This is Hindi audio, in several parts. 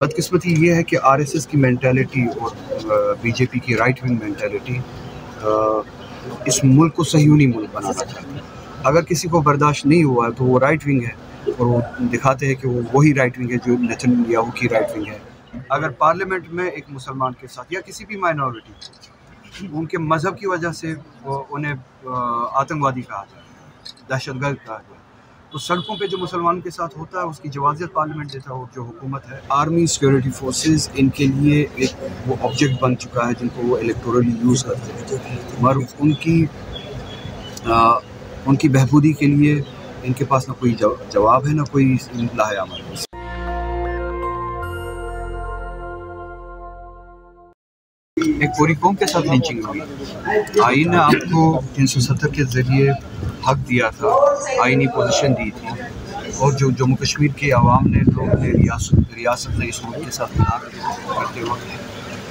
बदकिस्मती ये है कि आरएसएस की मेंटालिटी और बीजेपी की राइट विंग मेंटालिटी इस मुल्क को सह्यूनी मुल्क बनाना चाहती है। अगर किसी को बर्दाश्त नहीं हुआ तो वो राइट विंग है और वो दिखाते हैं कि वो वही राइट विंग है जो नेतन्याहू की राइट विंग है। अगर पार्लियामेंट में एक मुसलमान के साथ या किसी भी माइनॉरिटी उनके मज़हब की वजह से उन्हें आतंकवादी कहा जाए, दहशतगर्द कहा जाए, तो सड़कों पे जो मुसलमानों के साथ होता है उसकी जवाज़ियत पार्लियामेंट देता है और जो हुकूमत है। आर्मी सिक्योरिटी फोर्सेस इनके लिए एक वो ऑब्जेक्ट बन चुका है जिनको वो इलेक्टोरली यूज़ करते हैं, मगर उनकी बहबूदी के लिए इनके पास ना कोई जवाब है ना कोई लाहे अमल। एक पूरी कौम के साथ लिंचिंग हुई। आईन ने आपको 370 के ज़रिए हक दिया था, आईनी पोजीशन दी थी, और जो जम्मू कश्मीर के अवाम ने लोगों ने रियासत ने इस मुल्क के साथ करते वक्त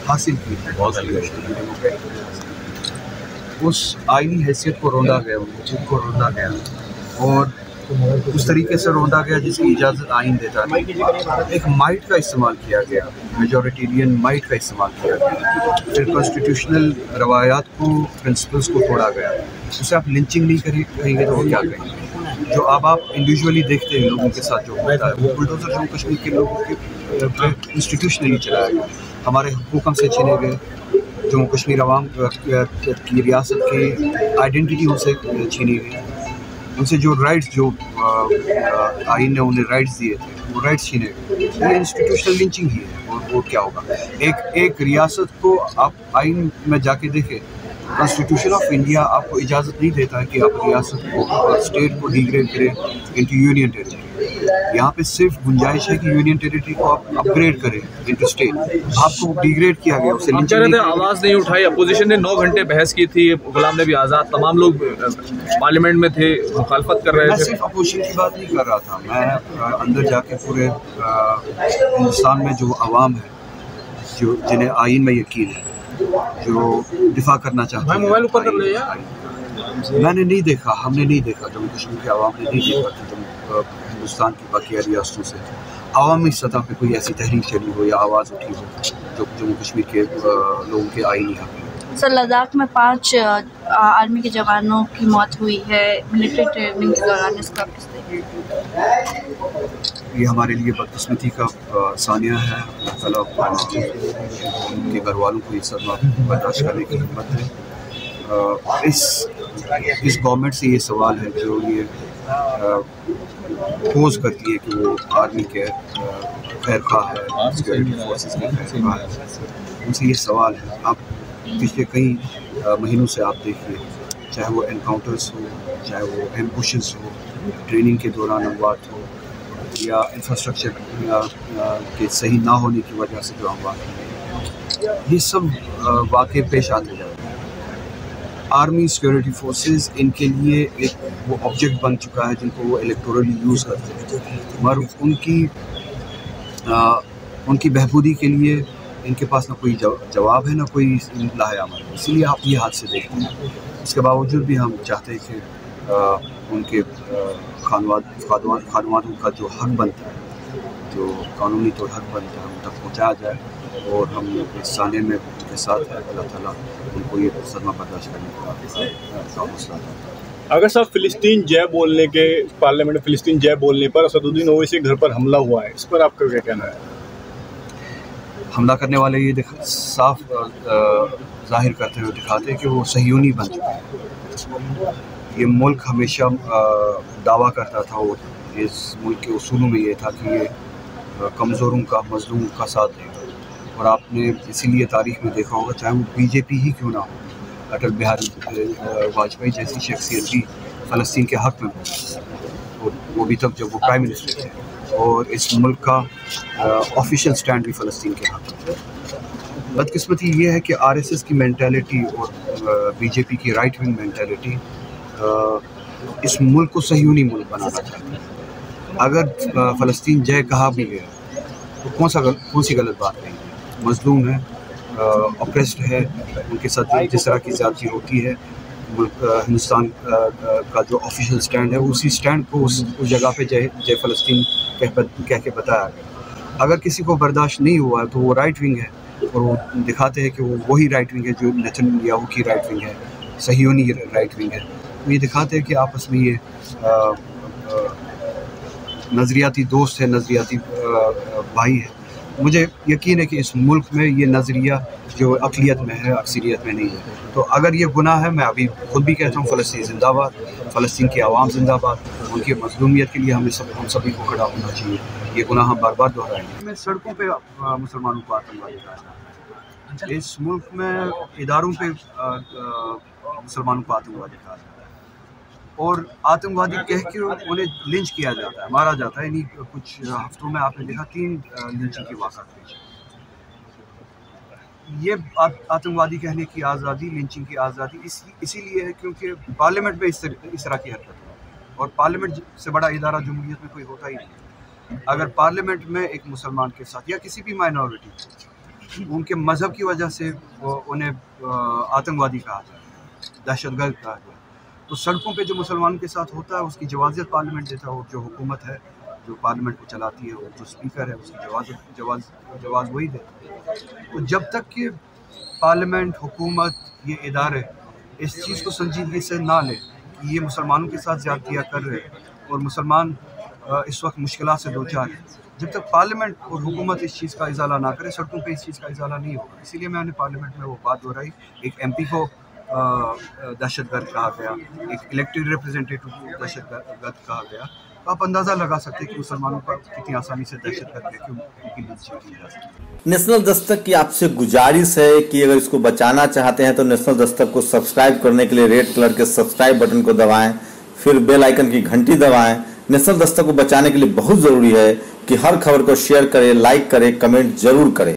हासिल की थी बहुत सारी, उस आईनी हैसियत को रोंदा गया, उनको रोंदा गया और उस तरीके से रोंदा गया जिसकी इजाज़त आइन देता है। एक माइट का इस्तेमाल किया गया, मेजॉरिटेरियन माइट का इस्तेमाल किया गया, फिर कॉन्स्टिट्यूशनल रवायात को, प्रिंसिपल्स को तोड़ा गया। उसे आप लिंचिंग नहीं करेंगे तो वो क्या करेंगे? जो अब आप इंडिविजुअली देखते हैं लोगों के साथ जो होता है, वो बुलडोजर जम्मू कश्मीर के लोगों के इंस्टीट्यूशनली चलाया गया, हमारे हुकूक हमसे छीने गए, जम्मू कश्मीर अवाम की रियासत की आइडेंटिटी उनसे छीनी गई, उनसे जो राइट्स जो आइन ने उन्हें राइट्स दिए थे वो राइट्स छीने गए। ये इंस्टीट्यूशनल लिंचिंग ही है। और वो क्या होगा? एक रियासत को आप आइन में जाके देखें, कॉन्स्टिट्यूशन ऑफ इंडिया आपको इजाज़त नहीं देता है कि आप रियासत को, स्टेट को डिग्रेड करें इनटू यूनियन टेरिटरी। यहाँ पे सिर्फ गुंजाइश है कि यूनियन टेरिटरी को आप अपग्रेड करें इनटू स्टेट। आपको डिग्रेड किया गया, उसे आवाज़ नहीं उठाई। अपोजिशन ने 9 घंटे बहस की थी, गुलाम नबी आज़ाद तमाम लोग पार्लियामेंट में थे, मुखालफत कर रहे थे। मैं सिर्फ अपोजिशन की बात नहीं कर रहा था, मैं अंदर जाके पूरे हिंदुस्तान में जो अवाम है, जो जिन्हें आइन में यकीन है, जो दिफा करना चाहते हैं, मोबाइल ऊपर कर ले। मैंने नहीं देखा, हमने नहीं देखा, जम्मू कश्मीर के अवाम ने नहीं देखा कि हिंदुस्तान की बाकी रियासतों से अवामी सतह पे कोई ऐसी तहरीक चली हो या आवाज़ उठी हो जो जम्मू कश्मीर के लोगों के आईनी हक में। सर, लद्दाख में 5 आर्मी के जवानों की मौत हुई है मिलिट्री ट्रेनिंग के दौरान, इसका ये हमारे लिए बदकिस्मती का सानिया है। अल्लाह ताला उनके घर वालों को ये सदमा बर्दाश्त करने की हिम्मत है। इस गवर्नमेंट से ये सवाल है जो ये पोज करती है कि वो आर्मी के खैर खा है, सिक्योरिटी फोर्सेस के खैर खा है, उनसे ये सवाल है। आप पिछले कई महीनों से आप देखिए, चाहे वो एनकाउंटर्स हो, चाहे वो एम्बुशेस हो, ट्रेनिंग के दौरान अमवात हो, या इंफ्रास्ट्रक्चर के सही ना होने की वजह से जो अमवात हो, ये सब वाक़े पेश आते जा रहे हैं। आर्मी सिक्योरिटी फोर्सेस इनके लिए एक वो ऑब्जेक्ट बन चुका है जिनको वो इलेक्टोरली यूज़ करते हैं, मगर उनकी बहबूदी के लिए इनके पास ना कोई जवाब है ना कोई लाहे अमल। इसीलिए आप ये हादसे देखते हैं। इसके बावजूद भी हम चाहते हैं कि उनके खानवादों का जो हक बनता है, जो कानूनी तौर हक बनता है, उन तक पहुँचाया जाए, और हम इस साने में उनके साथ है। अल्लाह ताला उनको ये सदमा बर्दाश्त करने का हौसला देता है। अगर साहब फ़िलिस्तीन जय बोलने के पार्लियामेंट में फ़िलिस्तीन जय बोलने पर असदुद्दीन ओवैसी के घर पर हमला हुआ है, इस पर आपका क्या कहना है? हमला करने वाले ये साफ जाहिर करते हुए दिखाते हैं कि वो सह्यूनी बन चुके हैं। ये मुल्क हमेशा दावा करता था, और इस मुल्क के उसूलों में ये था कि ये कमज़ोरों का, मज़लूम का साथ देगा। और आपने इसीलिए तारीख़ में देखा होगा, चाहे वो बीजेपी ही क्यों ना हो, अटल बिहारी वाजपेयी जैसी शख्सियत भी फ़लस्तीन के हक़ में हो, वो भी तब जब वो प्राइम मिनिस्टर थे, और इस मुल्क का ऑफिशियल स्टैंड भी फ़लस्तीन के हक़ में। बदकिस्मती ये है कि आरएसएस की मेंटालिटी और बीजेपी की राइट विंग मेंटालिटी इस मुल्क को सह्यूनी मुल्क बनाना चाहती है। अगर फ़लस्तीन जय कहा भी गया तो कौन सी गलत बात नहीं है? मज़लूम है, ऑप्रेस्ड है, उनके साथ जिस तरह की ज़्यादती होती है, हिंदुस्तान का जो ऑफिशियल स्टैंड है, उसी स्टैंड को उस जगह पे जय फ़लस्तीन कह के बताया गया। अगर किसी को बर्दाश्त नहीं हुआ है तो वो राइट विंग है, और वो दिखाते हैं कि वो वही राइट विंग है जो नेतन्याहू की राइट विंग है, सहियोनी राइट विंग है। तो ये दिखाते हैं कि आपस में ये नज़रियाती दोस्त है, नज़रियाती भाई है। मुझे यकीन है कि इस मुल्क में ये नज़रिया जो अक़लियत में है, अक्सरियत में नहीं है। तो अगर ये गुनाह है, मैं अभी खुद भी कहता हूँ फ़लस्तीन जिंदाबाद, फ़लस्तीन की आवाम जिंदाबाद। उनकी मज़लूमियत के लिए हम सभी को खड़ा होना चाहिए। ये गुनाह हम बार बार दोहराएंगे। मैं सड़कों पे मुसलमानों को आतंकवादी कहा, इस मुल्क में इदारों पे मुसलमानों को आतंकवादी कहा और आतंकवादी कह के उन्हें लिंच किया जाता है, मारा जाता है। इन्हीं कुछ हफ्तों में आपने देखा 3 लिंचिंग की वाक़ात हुई। ये आतंकवादी कहने की आज़ादी, लिंचिंग की आज़ादी इसीलिए है क्योंकि पार्लियामेंट में इस तरह की हरकत है, और पार्लियामेंट से बड़ा इदारा जमहूरियत में कोई होता ही नहीं। अगर पार्लियामेंट में एक मुसलमान के साथ या किसी भी माइनॉरिटी उनके मज़हब की वजह से उन्हें आतंकवादी कहा जाए, दहशतगर्द कहा जाए, तो सड़कों पे जो मुसलमानों के साथ होता है उसकी जवाज़ियत पार्लियामेंट देता है, और जो हुकूमत है जो पार्लियामेंट को चलाती है, वो जो स्पीकर है उसकी जवाज़ वही देता है। तो जब तक कि पार्लियामेंट, हुकूमत, ये इदारे इस चीज़ को संजीदगी से ना लें कि ये मुसलमानों के साथ ज़्यादतियाँ कर रहे हैं और मुसलमान इस वक्त मुश्किलात से दो चार हैं, जब तक पार्लियामेंट और हुकूमत इस चीज़ का इजाला ना करे, सड़कों पे इस चीज़ का इजाला नहीं होगा। इसीलिए मैंने पार्लियामेंट में वो बात दोहराई। एक MP को दहशतगर्द कहा गया, एक इलेक्टेड रिप्रेजेंटेटिव को दहशतगर्द कहा गया, तो आप अंदाज़ा लगा सकते हैं कि मुसलमानों पर कितनी आसानी से दहशतगर्द क्यों उनकी लिंचिंग की जा सकती है। नेशनल दस्तक की आपसे गुजारिश है कि अगर इसको बचाना चाहते हैं तो नेशनल दस्तक को सब्सक्राइब करने के लिए रेड कलर के सब्सक्राइब बटन को दबाएं, फिर बेल आइकन की घंटी दबाएं। नेशनल दस्तक को बचाने के लिए बहुत ज़रूरी है कि हर खबर को शेयर करें, लाइक करें, कमेंट जरूर करें।